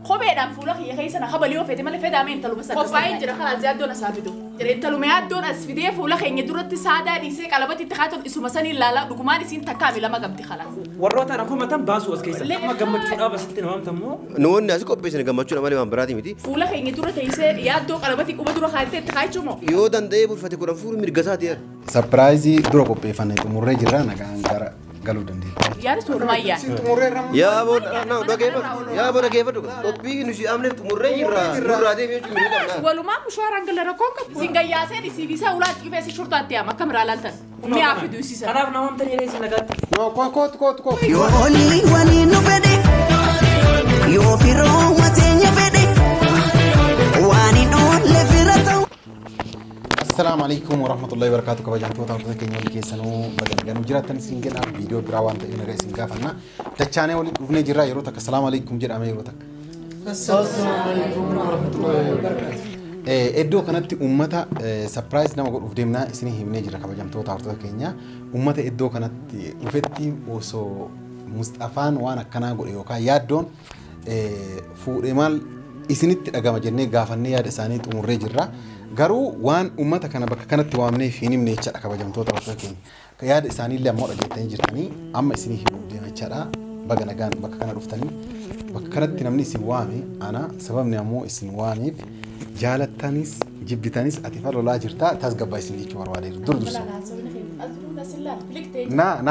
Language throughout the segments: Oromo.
خبي دام فولك هي خيسنا خبلي وفيتي مالي فدا مين تلو بس خباين جرا خلاص زاد دون اسافدو جرا تلو مياد دون اسفديه فولك هي دورت ساده دي سي قلبتي تخاتو اسو مسني لا دغمان سين تكامل ما قمتي خلاص وروت انا كوما تم باسو اسكيسا ما قمتشو بس انت ما تمو نو الناس كوبيس قمتشو مالي ما برادي ميدي فولك هي دورت هي سي يا دو قلبتي كوما دورو خايته تخايچو مو يو دندي بو فتي كورن فور مرغسات يا سربرايزي درو كوبي فانيتو مري جرانا كان قالوا دندي يا رسول ما يا ابو انا دغيف يا ابو دغيف كوبي نسي امنت مري رادي ميو ميرو ولو ما مشوار انقل ركوك سينغا ياسه دي سي فيسا اولاد يبس شرطه تيا ما كاميرا لانتن مي افيدو سيسا انا نوم تاني ريس نغات نو كوت يو اونلي واني نو بدي يو فيرو واتيني بدي واني نو لفيرتو السلام عليكم ورحمة الله وبركاته كبجانتو تاوتو كينيو لكيسانو بدل جراتن سينجل اب فيديو براوان تا ينغا سينغا فنا تچانه ولي دفني جرا يروتك السلام عليكم جرا امي يروتك السلام عليكم ورحمة الله وبركاته ادو كانت امتا سربرايز نما قد افدمنا اسني هيمني جرا كبجانتو تاوتو كينيا امتا ادو كانت وفتي وسو مصطفان وانا كنا قد يوكا يادون فورمال اسني دغما جني غافني ياد اساني تمري جرا garuu waan ummata kana bakka kanatti waamnee fi himnee jecha kabajamtoota bakka keenya ka yaada isaanii illee ammoo dhageettanii jirtanii amma isinii himuu jechaadha baga nagaan bakka kana dhuftanii bakka kanatti namni isin waame ana sababni ammoo isin waameef jaalattanis jibbitanis ati falolaa jirta tasgabbaa isin jechuu barbaadeeru dursa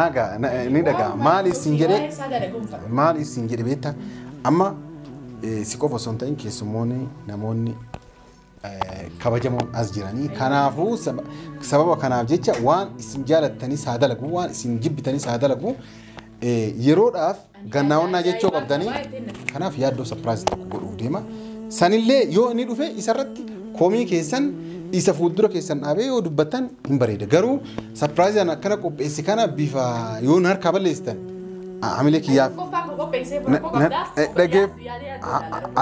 naaga ni dhagaa maal isin jedhe beekta amma si qofa osoo hin ta'in keessummoonni namoonni kabajamoon as jiranii kanaafuu sababa kanaaf jecha waan isin jaalattanii saadalagu waan isin jibbitanii saadalagu yeroodhaaf gannaawannaa jechoo qabdanii kanaaf yaaddoo surprise tokko godhuuf deema sanillee yoo inni dhufe isarratti koomii keessan isa fuuldura keessan dhaabee yoo dubbattan hin bareeda garuu surprise ana kana qopheessi kana bifa yoo harka balleessitan amilee kiyyaaf dhageef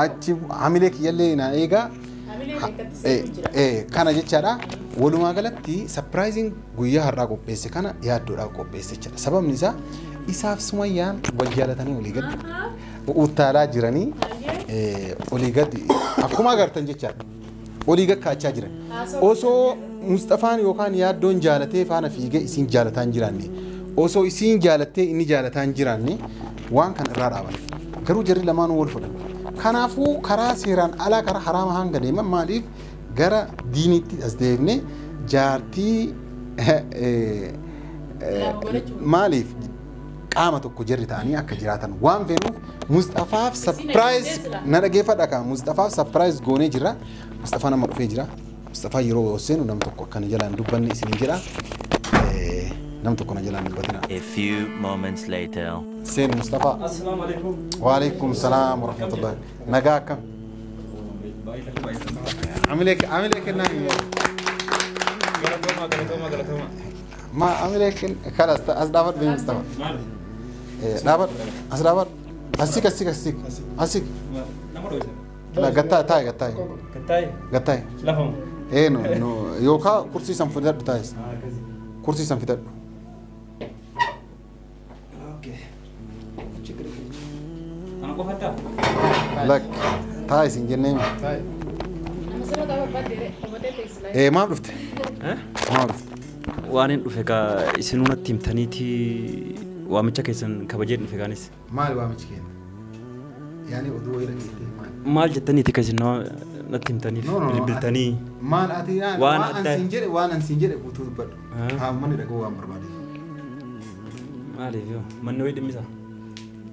achi amilee kiyyallee na eegaa kana jechaadha walumaa galatti surprising guyyaa har'aa qopheesse kana yaaddoodhaaf qopheesse jechaadha sababni isaa isaaf sumayyaan wal jaalatanii olii gadi utaalaa jiranii olii gadi akkuma agartan jechaadha olii gakkaachaa jiran osoo Mustafaan yookaan yaaddoon jaalatee faana fiigee isin jaalataa hin jiraanne osoo isin jaalattee inni jaalataa hin jiraanne waan kana irraa dhaaban garuu jarri lamaan wal fudhan kanaafu karaa seeraan alaa karaa haraama hanga deeman maaliif gara diinitti as deemne jaartii maaliif qaama tokko jarri ta'anii akka jiraatan waan feenuuf Mustafaaf surprise na dhageeffadha ka Mustafaaf surprise goonee jira Mustafaa nama dhufee jira Mustafaa yeroo seenu nam tokko akkana jalaan dubbanne isin jira nam tokko na jalaan dubbatina a few moments later سين مصطفى السلام عليكم وعليكم السلام ورحمة الله نجاكم عملك ما عملك خلاص أصدقائي بمصطفى دابر أصدقائي أسيك لا قطاي لا فهم إيه نو يوكا كرسي سنفدر بتاعي كرسي سنفدر لك تايس إنجنيم ما عرفت ما عرفت وأنا نفكر إسنونا تيم تانيتي وامشة كيسن كبجير نفكانيس مال وامشة كين يعني أدوي لك مال جتني تكيسن نتيم تاني بالتاني مال أتيان وأنا سنجر بطول برد ها من يرجعوا أمر بعدي مالي فيو من نويد ميزا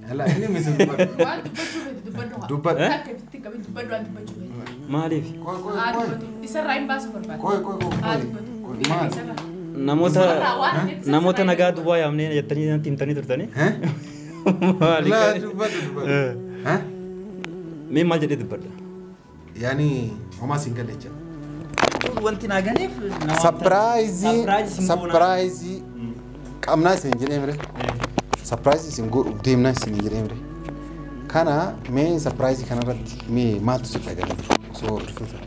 هلا هني مثل دبّر ما أعرف نموت نجاد بواي أمني يتني تيم تاني ترتني لا دبّر ها مين ما جدي دبّر يعني هما سينجل ليجا وانتي ناقني سبرايزي كم ناس سينجل إمره surprise singur deemna isin jedhemre kana me surprise kana irratti me maaltu si dhagame so dhufuta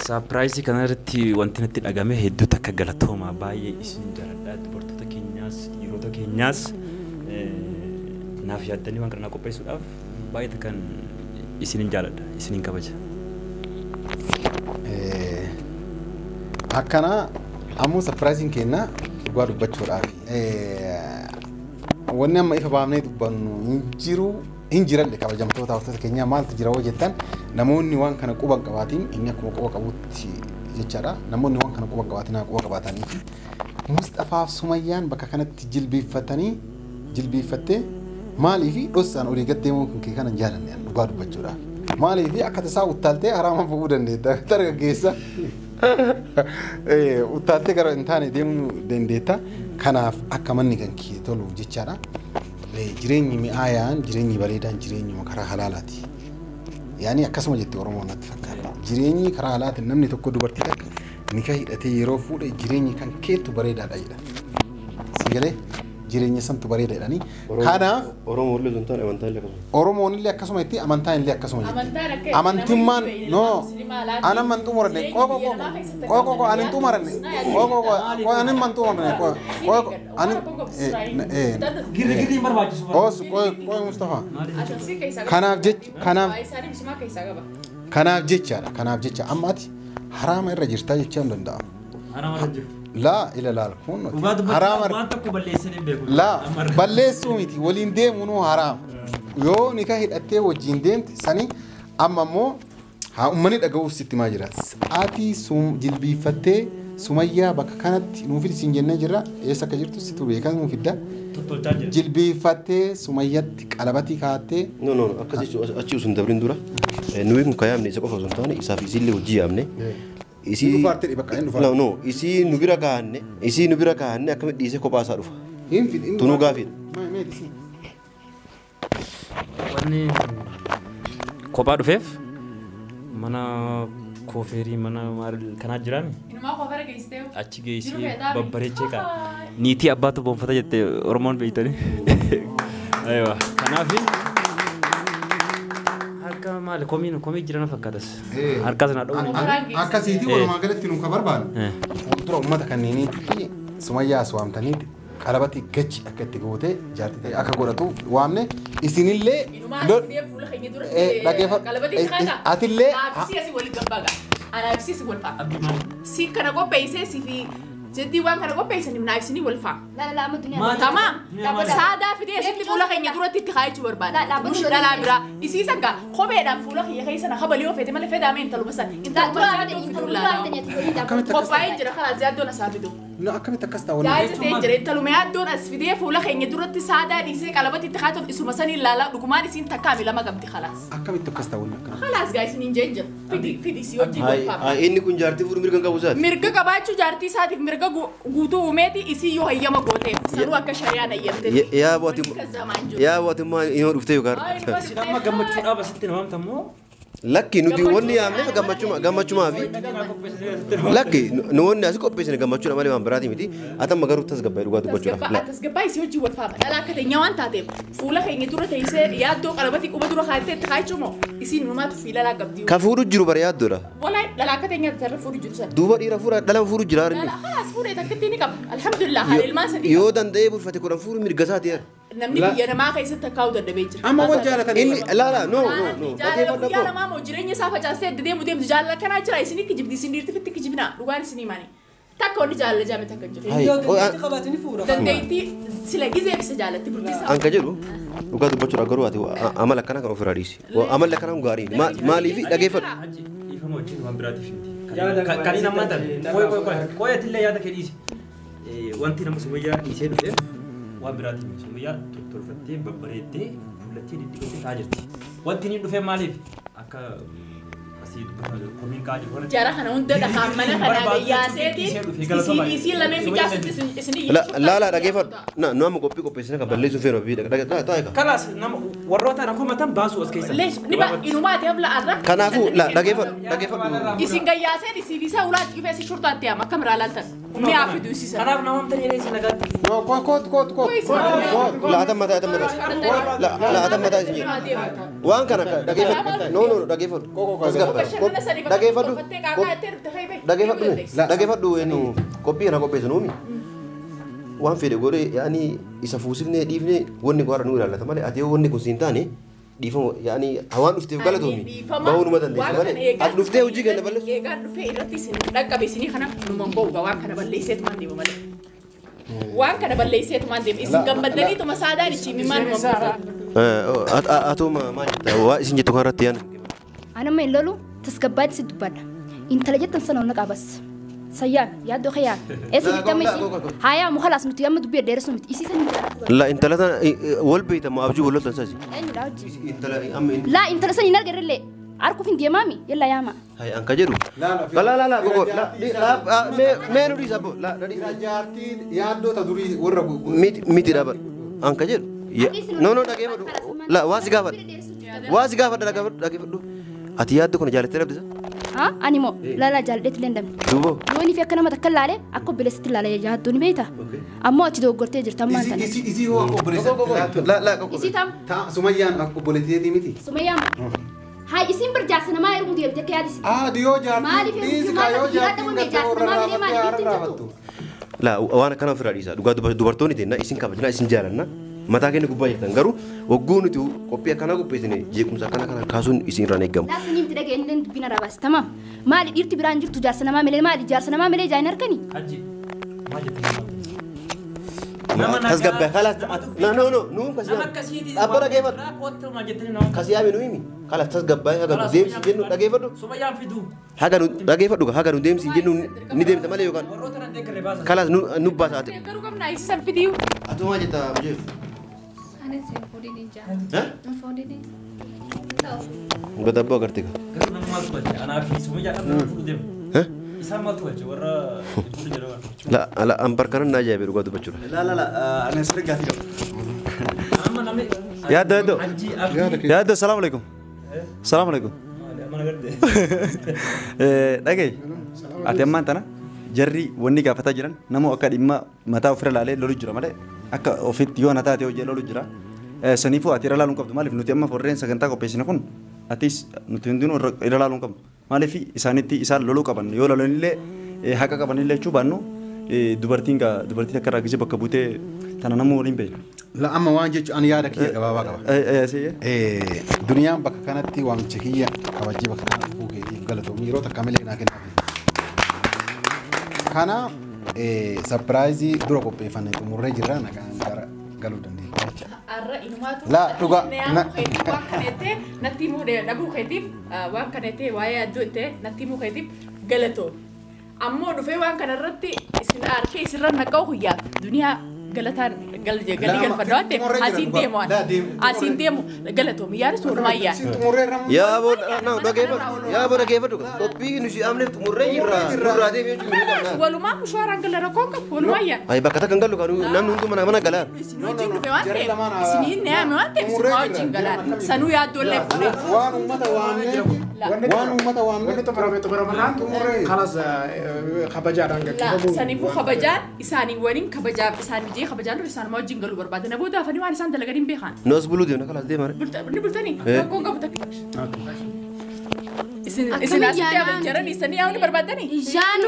surprise kana irratti wanti natti dhagame hedduu takka galatooma baay'ee isin jaaladha dubartoota keenyaas dhiirota keenyaas naaf yaaddanii waan kana qopheessuudhaaf baay'ee kan isinin jaaladha isinin kabaja. Akkana ammoo surprising kenna dhugaa dubbachuudhaaf wanni amma ifa baafnee dubbannu hin jiralle kabajamtoota hordoftoota keenyaa maaltu jira hoo jettan namoonni waan kana quba qabaatiin inni akkuma quba qabutti jechaadha namoonni waan kana quba qabaatiin quba qabaatanii fi Mustafaaf Sumayyaan bakka kanatti jilbiiffattee maalii fi dhossaan olii gaddeemuun kun kana jaalanne dhugaa dubbachuudhaaf maalii fi akka tasaa uttaaltee haraama bu'uu dandeetta dargaggeessa uttaaltee gara hin taane deemuu dandeetta kanaaf akka manni kan kee tolu jechaadha jireenyi mi'aayaan jireenyi bareedaan jireenyi karaa halaalaati yaani akkasuma jetti Oromoon natti fakkaata jireenyi karaa halaalaatiin namni tokko dubartii takka nika hidhatee yeroo fuudhe jireenyi kan keetu bareedaadha jedha sigalee jireenya santu bareeda jedhanii kanaaf Oromoon illee akkasuma itti amantaan illee akkasuma jetti amantummaan no ana mantu morane qoko anin tu marane qoko anin mantu morane qoko anin girgiri barbaachisu os qoko Mustafa kanaaf jecha ammaati haraama irra jirtaa jechaa hin danda'amu haraama irra jirtu لا إلى لا كون حرام لا بلسوا ميتي ولين ديم ونو حرام يو نكاح الأتي وجين ديم سني أما مو ها أمني أجاوب ست ماجرات آتي سوم جلبي فتى سمية بك كانت نوفي سنجنة جرا إيش كجرت ستو بيكان مفيدا جلبي فتى سمية كلابتي كاتة نو أكيد سندبرين دورا نوي مكيام نيسا كفر سنتاني إسافي زيل وجيامني isi no isi nubira kaanne akkamitti dhiise kophaa isaa dhufa tunuu gaafidha wanni kophaa dhufeef mana koofeerii mana kanaa jiraami achi geessee babbareechee qaa niitii abbaatu boonfata jette Oromoon beeytanii aywa kanaaf maal komii jirana fakkaatas harkaas na dhawuni akkasiiti walumaa galatti nu kabarbaan fuuldura ummata kanneeniitti Sumayyaa waamtanii qalabati gachi akka itti goote jaartii ta'e akka godhatu waamne isinillee atillee si kana qopheessee si fi جدي وان كان قبل يسني منافسني والفا لا مدنيا تمام ساده في دي ستي فولا خني دورت تخاي تشوربان مش لا برا يسي سكا خبي دام فولا خي خيسنا خبل يوم فيتم اللي فدا مين تلو بس انت قبل جرا خلاص زياد ولا سابدو لا كم تكستا ولا جايز تنجر انت لو ما دون اسفدي فولا خني دورت ساده دي سي قلبت تخاتو اسو مسني لا دكمان سين تكامل ما قمتي خلاص كم تكستا ولا خلاص جايز نينجر في دي سيوجي والفا اني كون جارتي فور ميرغا كابوزات ميرغا كباچو جارتي ساتي ميرغا guutuu uumeeti isii yoo hayyama gooteef sanuu akka shari'aan hayyamte yaa booti ma inoo dhuftee yookaan amma gammachuudhaaf asitti namamtammoo lakki nuti wanni yaamne gammachumaa fi lakki nu wanni asi qopheessine gammachuudha malee waan biraati miti atamma garuu tasgabbaa'ee dhugaa dubbachuudhaaf tasgabbaa'ee si hojii wal faama dhala akka teenya waan taateef fuula keenya dura teessee yaaddoo qalabati quba dura kaatee itti kaa'ichumoo isiin numaatu fiilalaa qabdi ka fuudhu jiru bara yaaddoodha walaa dhala akka teenya tarra fuudhu jiru sana duuba dhiira fuudha dhala fuudhu jira harmi khalaas fuudhee takkatti ni qaba alhamdulillah haala ilmaan sadii yoo danda'ee bulfate kudhan fuudhu mirga isaati yaa namni biyya namaa keessatti akkaa'uu danda'ee jira amma wal jaalatan inni laala no biyya namaa moo jireenya isaa facaasee deemu jaalala kanaa jira isin ikki jibdi isin dhiirti fitti ikki jibna dhugaan isin himani takka onni jaalala jaame takka jiru dandeettii sila gizee bisa jaalatti burtiisa anka jedhu dhugaa dubbachuudha garuu ati amala akkana kan ofirraa dhiisi amalli akkana kun gaarii maaliif dhageeffadhu ifama wajjin waan biraatiif kan inni ammaa ta'e qoyatillee yaada kee dhiisi wanti nama Sumayyaa dhiisee dhufeef waan biraatiif Sumayyaa tolfattee babbareeddee fuullattee diddiigattee taa'aa jirti wanti inni dhufee maaliif akka asii dubbatan komiin kaa'aa jiru jara kana hunda dhahaan mana kana gayyaaseeti isii lameen fijaasitti isinii laala dhageeffadhu nu amma qophii qopheessine kan balleessuu feenu fi taa'e kanaas nama warroota rakkoo matan baasuu as keessa niba inumaati habla arra kanaafuu dhageeffadhu isin gayyaaseen isii isaa ulaatti qifeessi shurtaatti ama akka miraa laaltan ni afidu isisa kanaaf namamta dheereessi nagaatti laatan mataa isin jedhu waan kana dhageeffadhu no dhageeffadhu enu qophii kana qopheessinuumi waan fedhe godhe yaani isa fuusifnee dhiifnee wanni gaara nu ilaallata malee ati wanni kun siin taane ديفهم يعني هوان نفتي وقالتهم باون مدن دي نفتي وجي كنا بلش كان نفتي إرتي سن دقة بسني خنا نمم بوجا وان كنا بليسات ما نديم ماله وان كنا بليسات ما نديم إسم كم بدني تو مساعدة نشي ممان نمم أتو ما جت هو إسم جتو كارتيان أنا ما يلولو تسكبات سدبنا إنت لجت تنسنا هناك بس سيان يا دو خيان إيش جتمسي هاي مو خلاص نتيجة مدبير درس نت إيش سن لا أنت لا والبيت ما أبجو ولا تنسى لا أنت لا سنين نرجع ليه أركو فين ديامامي يلا يا ما هاي أنك جرو لا بقول لا ما نريد سبب لا نريد جارتي يا دو تدوري ورقو ميت رابر أنك جرو نو لا واسي قافر أتياد كنا جالس تلعب ده ها أني مو لا جالس تلندم دوبو لوني في كلام تكلم عليه أكو بلست على جهاد دوني بيته أما أتدو قرتي جرت ما أنت إيزي هو أكو بلست لا إيزي تام سميان أكو بلتي دي متي سميان هاي اسم برجاسنا ما يرمو ديال تكيا دي ديو جارتي ديز كايو جارتي لا وانا كان في رئيسة دوبارتوني تنا اسم كابجنا اسم جارنا متى كنا كوباية تنقرو وقونو تو كوبيا كنا كوبيتني جيكم سكنا كنا كاسون اسم رانيكم لا سنين تلاقي إنن بينا رباس تمام ما لي إرتي برانجر تجارسنا ما ملي ما لي جارسنا ما ملي جاينر كني حجي ما جت تسقب خلاص لا نو كسي أبغى كيف كسي أبي نويمي خلاص تسقب هذا ديم سجنو لا كيف دو سميان في دو لا كيف دو هذا ديم سجنو نديم تمالي يوكان خلاص نو باس أتى كرو كم نايس سن فيديو أتو ما جت بجيب أنا سيفودي نيجا سيفودي نيجا قد أبغى كرتيك أنا في سميان أنا في ديم إسحاق ما توجه ورا لا أمبر كنا ناجي بيرو قدو بچورا لا أنا سرق قاتي يا دو السلام عليكم السلام عليكم دقي أتيم ما أنتنا جري وني كافتا جران نمو أكاد إما متى أفرل عليه لولو جرا ماله أكا أوفيت يو نتا تيو جل لولو جرا سنيفو أتيرا لالون كم مالف نوتي أما فورين سكنتا كوبيسين كون أتيس نوتيندون إيرا لالون كم مالفي إسانيتي إسال لولو كابن يو لالون ليه هكا كابن ليه شو بانو دوبارتين كرا كيسي بكبوتة تنا نمو ولين بين لا أما وانجي أنا يا ركية كبابا أي سي دنيا بك كانت تي وان تشكية كواجي بك كانت فوقي قالتو ميرو تكمل هنا كنا كنا سبرايزي دروكو بيفاني تمر جيرانا كان قالوا دندي لا تقع نتيمو ده نبو خديب وان كانت وايا دوته نتيمو خديب قالتو أمو دفع وان كان رتي إسن أركي سرنا كوهيا دنيا قالتان قال فدوات أسين ديمو قالتهم يا رسول ما يا أبو يا أبو كيف تقول توبي نشي أمني تمرة يرا دي بيجي ولو ما مشوار قال ركوك ولو ما يا أي بكرة كان قالوا كانوا نام نونتو منا قالار سنين نعم وانت سماو جنقلار سنو يا دولة وان متى وان تبرم خلاص خبجان لا سنيفو خبجان إساني وين خبجان إساني جي خبجان رسان ما جنقلوا برباد أنا بودا فني وان إسان دلقين بيخان ناس بلو دي خلاص دي مره بلتني كون قبضك إسن أسيتي أبن جرن إسني أوني بربادني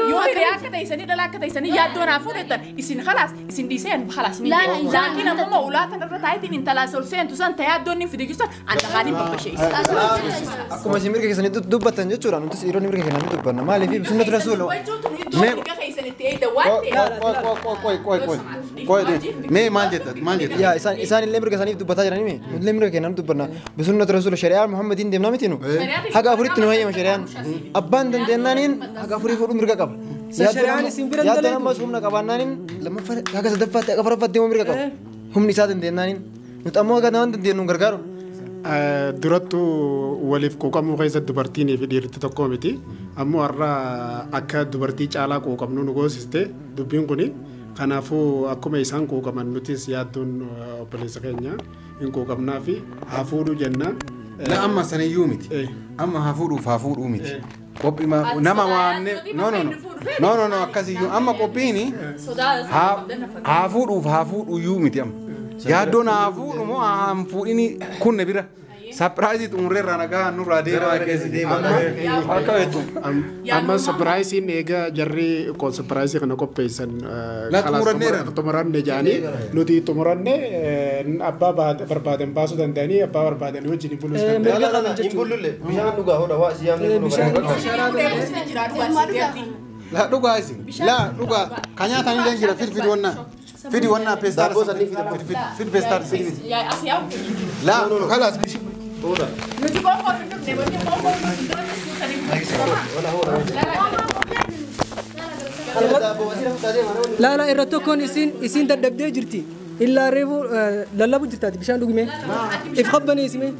يو رياك كده إسني دلاك كده إسني يادون عفورتن إسن خلاص إسن ديسين خلاص لكن أنا ما أولاد أنا رتايتين إنت لا سولسين تسان تيادوني في ديجسون أنت غادي ببشيء أكو ما سيمير كيسني دبتن جتورا نتس إيروني مير كيسني دبنا ما لي في بسنة رسول مي ما جت يا إنسان اللي مير كيسني دبتا جراني مي اللي مير كيسني دبنا بسنة رسول شريعة محمدين دمنا متينو حاجة أفريت نوعية مشاريعن أبان دندنانين حاجة أفريت فرق مير كاب يا دنا ما سومنا كابانانين لما فرق حاجة سدفات أفرق فات ديمو مير كاب هم نسات دندنانين نتأمل كذا دندنون غرغارو دراتو وليف كوكام مغيزة دبرتيني في ديرت تقومتي أمو أرى أكاد دبرتي على كوكام نونغوس است دبين كوني كنافو أكو ميسان كوكام نوتيس يادون بليسكينيا إن كوكام نافي هافورو جنة لا أما سنة يومتي أما هافورو أومتي كوبي ما نما وان نو كذي يوم أما كوبيني هافورو يومتي أم يادون هافورو مو هافوريني كون نبيرة Surprise umurre ranaga nurra deema keessa deema. Akka wetu. Amma surprise eega jarri ko surprise kana qopheessan xumuranne jaani nuti xumuranne abbaa barbaadan baasuu danda'anii abbaa barbaadan wajjin bulus danda'anii. Imbululle bishaan dhugaa hoda waa siyaamne La dhugaa isin. La dhugaa kanyaa tani leen jira fidi wonna. Fidi wonna pestar. Fidi pestar fidi. La khalas bishi. Hoda. Nuti koko ne bani koko لا لا إرتوكون إسين تدبدي جرتي إلا ريفو للابو جرتاتي بشان دوغمي إفخبني اسمي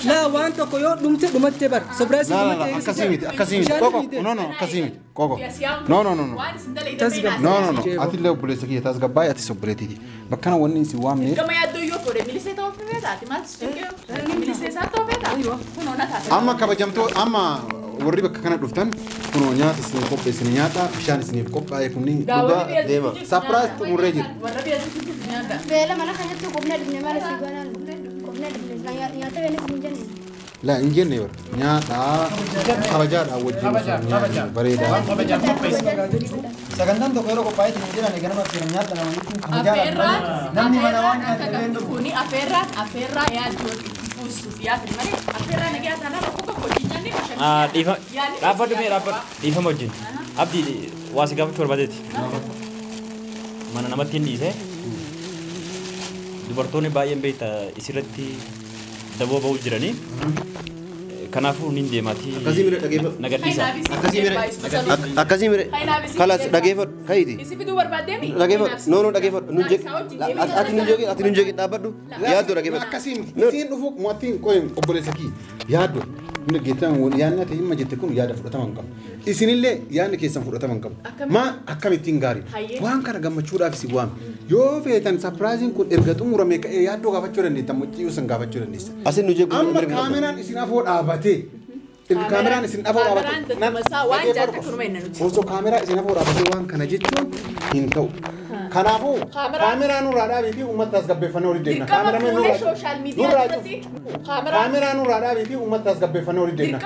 لا وانت كيو دمت تبر سبرايز لا لا أكاسيمي كوكو نو أكاسيمي كوكو نو أتي لو بوليسكي تاسغباي أتي سبريتي بكنا ونين سي وامني كما يدو يوفو ميليسي تو فيتاتي ما تشكيو ميليسي ساتو فيتا كنو نتا أما كبجمتو أما warri bakka kana dhuftan kunoo nyaata isin qopheessine nyaata bishaan isiniif qophaa'e kunniin dhugaa deema surprise xumurree jira. Beela mana kanatti qubna dhibne maal si goonaan qubna dhibne nyaata beela hin jenne. La hin jenne bar nyaata kabajaadhaan wajjin bareedaa. Sagantaan tokko yeroo qophaa'ee jiran ganama fiiran nyaata namoonni namni mana waan nyaata kuni afeerraa yaaduu sufiyaa fi malee afeerraa nagaa tanaa bakka hojii dhiifa wajjin abdii waa si gaafachuu barbaadeeti mana namatti hin dhiise dubartoonni baay'een beekta isirratti daboo ba'uu jiranii kanaafuu nin deemaatii nagadhiisa akkasii mire kalas dhageeffadhu kayiti isi fiduu barbaaddeemi dhageeffadhu no dhageeffadhu ati nun jeeqi dhaabbadhu yaaddu dhageeffadhu akkasii isiin dhufu mootiin qoyin obboleessa kii yaaddu inni geettan yaadni ati himma jette kun yaada fudhatama hin qabu isinillee yaadni keessan fudhatama hin qabu maa akkamittiin gaarii waan kana gammachuudhaaf si waam yoo feetan surprise kun erga xumurame ka'ee yaaddoo gaafachuu dandeettan mucciyyuu san gaafachuu dandeessa asin nu jeequ amma kaameraan isin afoo dhaabatee kaameraan isin afoo dhaabatee osoo kaameraa isin afoo dhaabatee waan kana jechuun hin ta'u kanaafuu kaameraan nurraa dhaabii fi uummata tasgabbeeffannee olii deemna kaameraan nurraa dhaabii fi uummata tasgabbeeffannee olii deemna